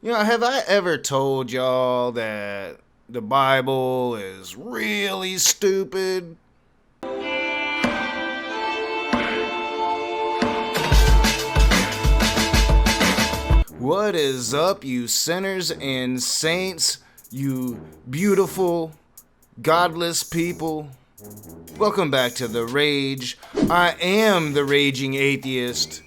Have I ever told y'all that the Bible is really stupid? What is up, you sinners and saints, you beautiful, godless people? Welcome back to The Rage. I am the Raging Atheist,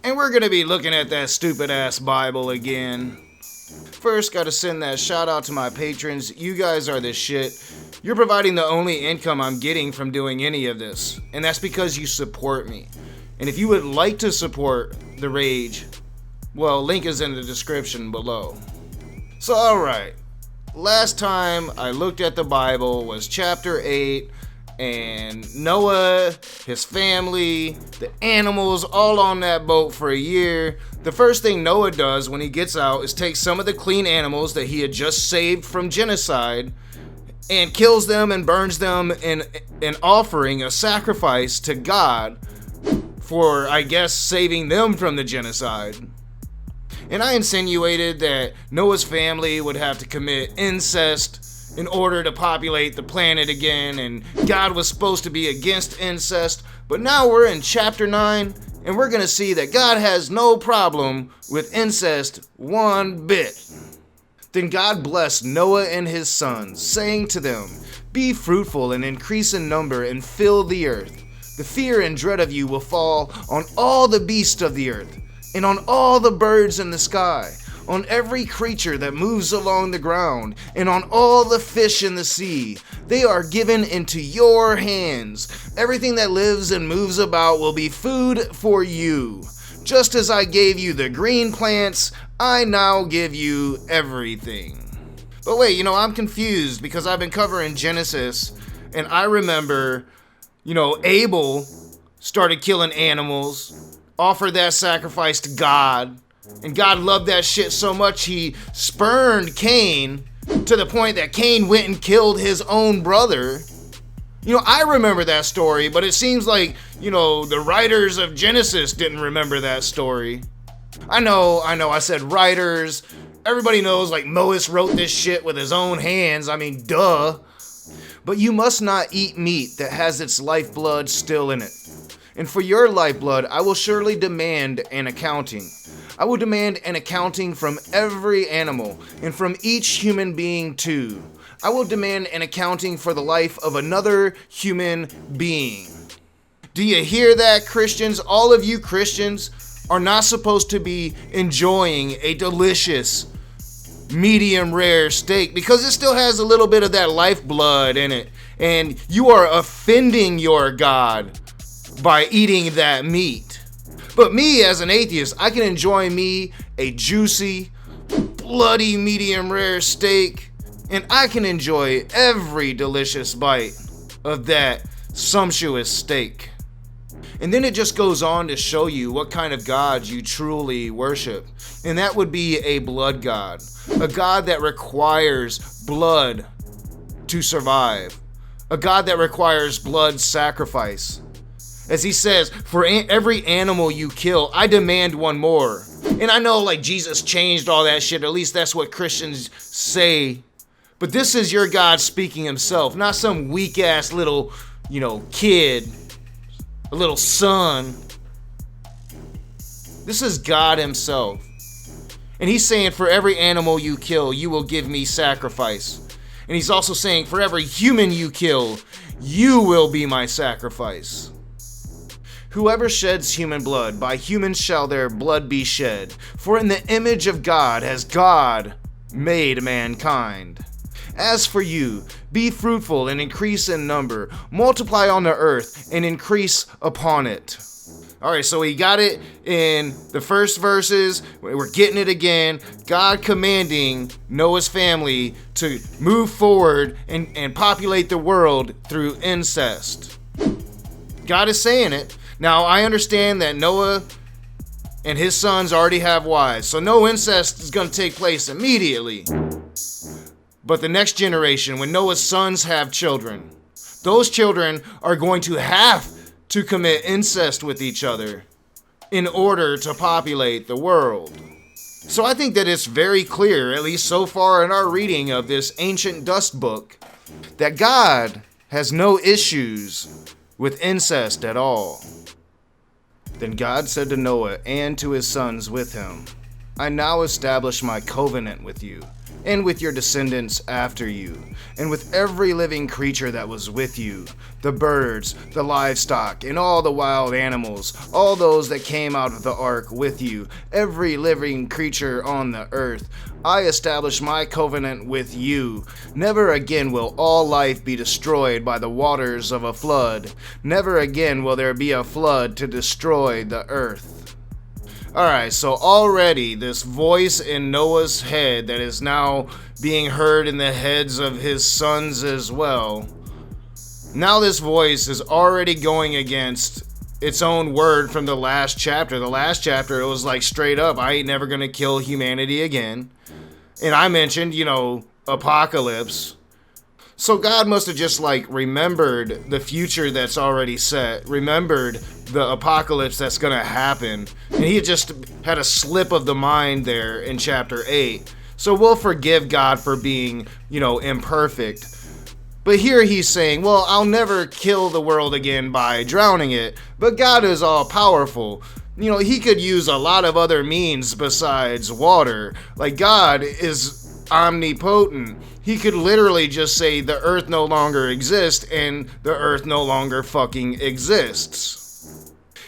and we're gonna be looking at that stupid ass Bible again. First, gotta send that shout out to my patrons. You guys are the shit. You're providing the only income I'm getting from doing any of this, and that's because you support me. And if you would like to support The Rage, well, link is in the description below. So, alright. Last time I looked at the Bible was chapter 8, and Noah, his family, the animals, all on that boat for a year. The first thing Noah does when he gets out is take some of the clean animals that he had just saved from genocide and kills them and burns them in an offering, a sacrifice to God for, I guess, saving them from the genocide. And I insinuated that Noah's family would have to commit incest in order to populate the planet again, and God was supposed to be against incest. But now we're in chapter 9, and we're gonna see that God has no problem with incest one bit. Then God blessed Noah and his sons, saying to them, "Be fruitful and increase in number and fill the earth. The fear and dread of you will fall on all the beasts of the earth, and on all the birds in the sky, on every creature that moves along the ground, and on all the fish in the sea. They are given into your hands. Everything that lives and moves about will be food for you. Just as I gave you the green plants, I now give you everything." But wait, I'm confused because I've been covering Genesis, and I remember, Abel started killing animals, offered that sacrifice to God, and God loved that shit so much he spurned Cain to the point that Cain went and killed his own brother. I remember that story, but it seems like, the writers of Genesis didn't remember that story. I know, I said writers. Everybody knows, Moses wrote this shit with his own hands. I mean, duh. But you must not eat meat that has its lifeblood still in it. And for your lifeblood, I will surely demand an accounting. I will demand an accounting from every animal, and from each human being too. I will demand an accounting for the life of another human being. Do you hear that, Christians? All of you Christians are not supposed to be enjoying a delicious, medium rare steak because it still has a little bit of that lifeblood in it. And you are offending your God by eating that meat. But me, as an atheist, I can enjoy me a juicy, bloody medium rare steak, and I can enjoy every delicious bite of that sumptuous steak. And then it just goes on to show you what kind of God you truly worship. And that would be a blood God. A God that requires blood to survive. A God that requires blood sacrifice. As he says, for every animal you kill, I demand one more. And I know, Jesus changed all that shit. At least that's what Christians say. But this is your God speaking himself, not some weak-ass little, kid. A little son. This is God himself. And he's saying, for every animal you kill, you will give me sacrifice. And he's also saying, for every human you kill, you will be my sacrifice. Whoever sheds human blood, by humans shall their blood be shed. For in the image of God has God made mankind. As for you, be fruitful and increase in number. Multiply on the earth and increase upon it. Alright, so we got it in the first verses. We're getting it again. God commanding Noah's family to move forward and populate the world through incest. God is saying it. Now, I understand that Noah and his sons already have wives, so no incest is going to take place immediately. But the next generation, when Noah's sons have children, those children are going to have to commit incest with each other in order to populate the world. So I think that it's very clear, at least so far in our reading of this ancient dust book, that God has no issues with incest at all. Then God said to Noah and to his sons with him, I now establish my covenant with you, and with your descendants after you, and with every living creature that was with you, the birds, the livestock, and all the wild animals, all those that came out of the ark with you, every living creature on the earth. I establish my covenant with you. Never again will all life be destroyed by the waters of a flood. Never again will there be a flood to destroy the earth. Alright, so already this voice in Noah's head that is now being heard in the heads of his sons as well. Now this voice is already going against its own word from the last chapter. The last chapter, it was like straight up, I ain't never gonna kill humanity again. And I mentioned, apocalypse. So God must have just remembered the future that's already set, remembered the apocalypse that's gonna happen, and he just had a slip of the mind there in chapter 8. So we'll forgive God for being, imperfect. But here he's saying, well, I'll never kill the world again by drowning it, but God is all powerful. He could use a lot of other means besides water. God is omnipotent. He could literally just say the earth no longer exists and the earth no longer fucking exists.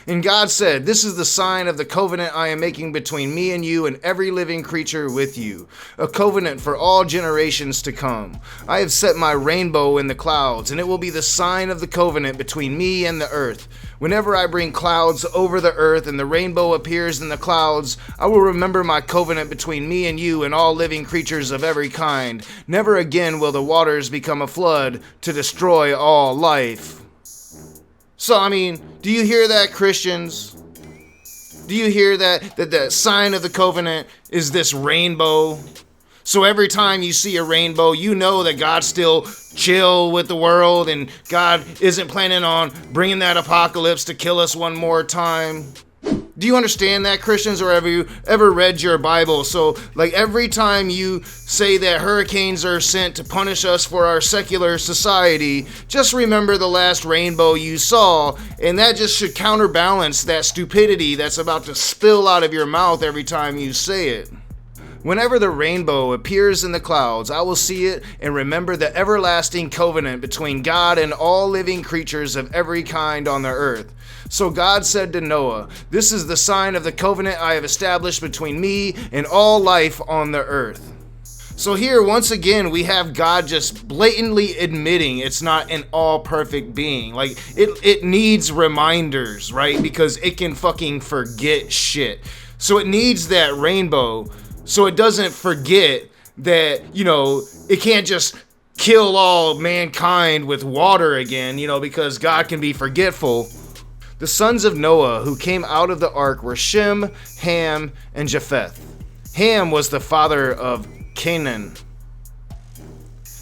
And God said, this is the sign of the covenant I am making between me and you and every living creature with you, a covenant for all generations to come. I have set my rainbow in the clouds, and it will be the sign of the covenant between me and the earth. Whenever I bring clouds over the earth and the rainbow appears in the clouds, I will remember my covenant between me and you and all living creatures of every kind. Never again will the waters become a flood to destroy all life. So, do you hear that, Christians? Do you hear that the sign of the covenant is this rainbow? So every time you see a rainbow, you know that God's still chill with the world and God isn't planning on bringing that apocalypse to kill us one more time. Do you understand that, Christians, or have you ever read your Bible? So, every time you say that hurricanes are sent to punish us for our secular society, just remember the last rainbow you saw, and that just should counterbalance that stupidity that's about to spill out of your mouth every time you say it. Whenever the rainbow appears in the clouds, I will see it and remember the everlasting covenant between God and all living creatures of every kind on the earth. So God said to Noah, this is the sign of the covenant I have established between me and all life on the earth. So here, once again, we have God just blatantly admitting it's not an all-perfect being. It needs reminders, right? Because it can fucking forget shit. So it needs that rainbow so it doesn't forget that, it can't just kill all mankind with water again, because God can be forgetful. The sons of Noah who came out of the ark were Shem, Ham, and Japheth. Ham was the father of Canaan.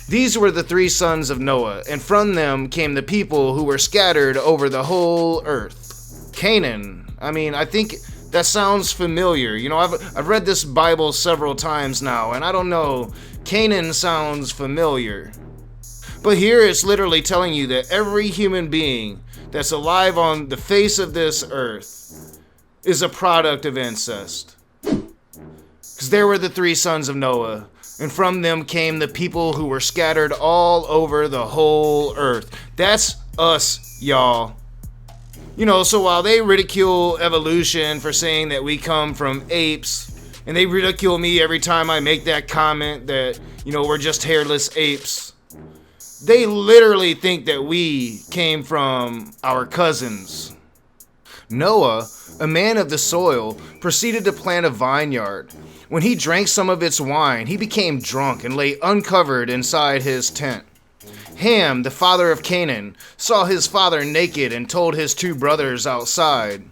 These were the three sons of Noah, and from them came the people who were scattered over the whole earth. Canaan, I think that sounds familiar. I've read this Bible several times now, and I don't know, Canaan sounds familiar. But here it's literally telling you that every human being that's alive on the face of this earth is a product of incest. Because there were the three sons of Noah, and from them came the people who were scattered all over the whole earth. That's us, y'all. So while they ridicule evolution for saying that we come from apes, and they ridicule me every time I make that comment that, we're just hairless apes, they literally think that we came from our cousins. Noah, a man of the soil, proceeded to plant a vineyard. When he drank some of its wine, he became drunk and lay uncovered inside his tent. Ham, the father of Canaan, saw his father naked and told his two brothers outside.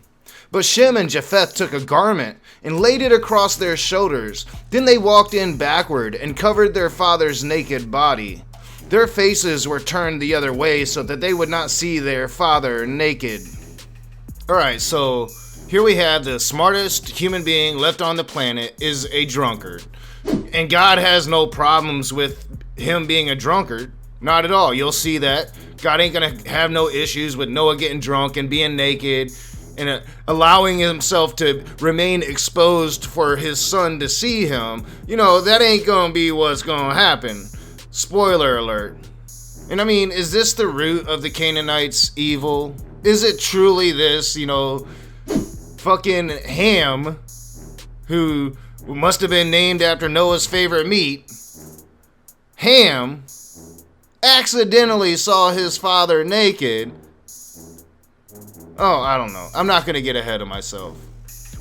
But Shem and Japheth took a garment and laid it across their shoulders. Then they walked in backward and covered their father's naked body. Their faces were turned the other way so that they would not see their father naked. Alright, so Here we have the smartest human being left on the planet is a drunkard. And God has no problems with him being a drunkard. Not at all. You'll see that. God ain't gonna have no issues with Noah getting drunk and being naked and allowing himself to remain exposed for his son to see him. You know, that ain't gonna be what's gonna happen. Spoiler alert. And I mean, is this the root of the Canaanites' evil? Is it truly this, fucking Ham, who must have been named after Noah's favorite meat? Ham accidentally saw his father naked. Oh, I don't know. I'm not gonna get ahead of myself.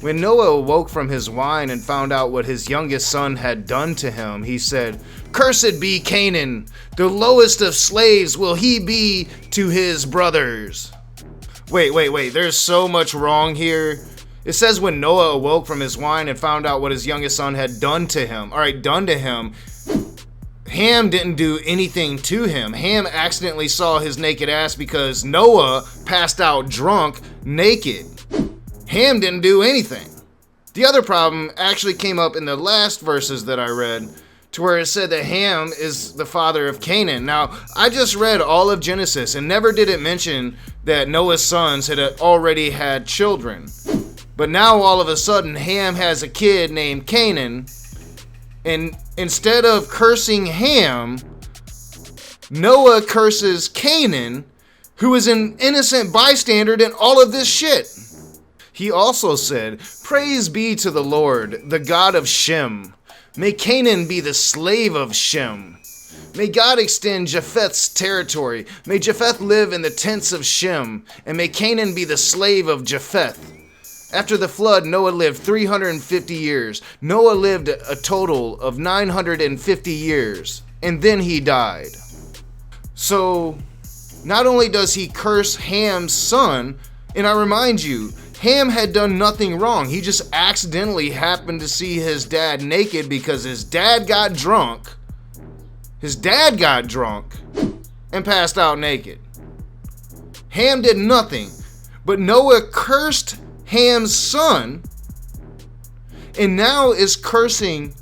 When Noah awoke from his wine and found out what his youngest son had done to him, he said, "Cursed be Canaan, the lowest of slaves will he be to his brothers." Wait, there's so much wrong here. It says when Noah awoke from his wine and found out what his youngest son had done to him. Alright, done to him. Ham didn't do anything to him. Ham accidentally saw his naked ass because Noah passed out drunk, naked. Ham didn't do anything. The other problem actually came up in the last verses that I read, to where it said that Ham is the father of Canaan. Now, I just read all of Genesis, and never did it mention that Noah's sons had already had children. But now, all of a sudden, Ham has a kid named Canaan, and instead of cursing Ham, Noah curses Canaan, who is an innocent bystander in all of this shit. He also said, "Praise be to the Lord, the God of Shem. May Canaan be the slave of Shem. May God extend Japheth's territory. May Japheth live in the tents of Shem, and may Canaan be the slave of Japheth." After the flood, Noah lived 350 years. Noah lived a total of 950 years, and then he died. So, not only does he curse Ham's son, and I remind you, Ham had done nothing wrong. He just accidentally happened to see his dad naked because his dad got drunk. His dad got drunk and passed out naked. Ham did nothing, but Noah cursed Ham's son, and now is cursing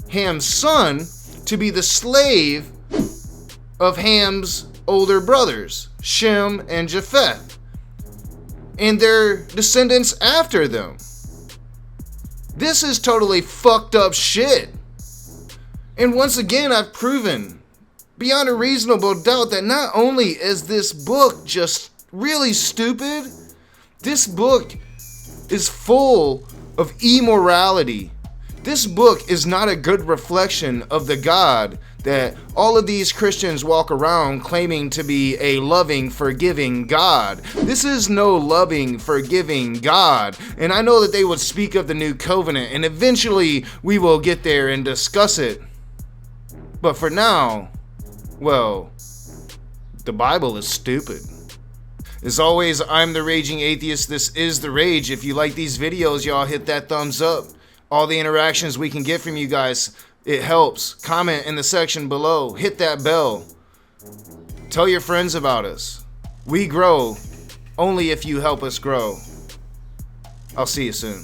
Ham's son to be the slave of Ham's older brothers, Shem and Japheth, and their descendants after them. This is totally fucked up shit. And once again, I've proven beyond a reasonable doubt that not only is this book just really stupid, this book is full of immorality. This book is not a good reflection of the God that all of these Christians walk around claiming to be a loving, forgiving God. This is no loving, forgiving God. And I know that they would speak of the new covenant, and eventually we will get there and discuss it. But for now, well, the Bible is stupid. As always, I'm the Raging Atheist. This is The Rage. If you like these videos, y'all hit that thumbs up. All the interactions we can get from you guys, it helps. Comment in the section below. Hit that bell. Tell your friends about us. We grow only if you help us grow. I'll see you soon.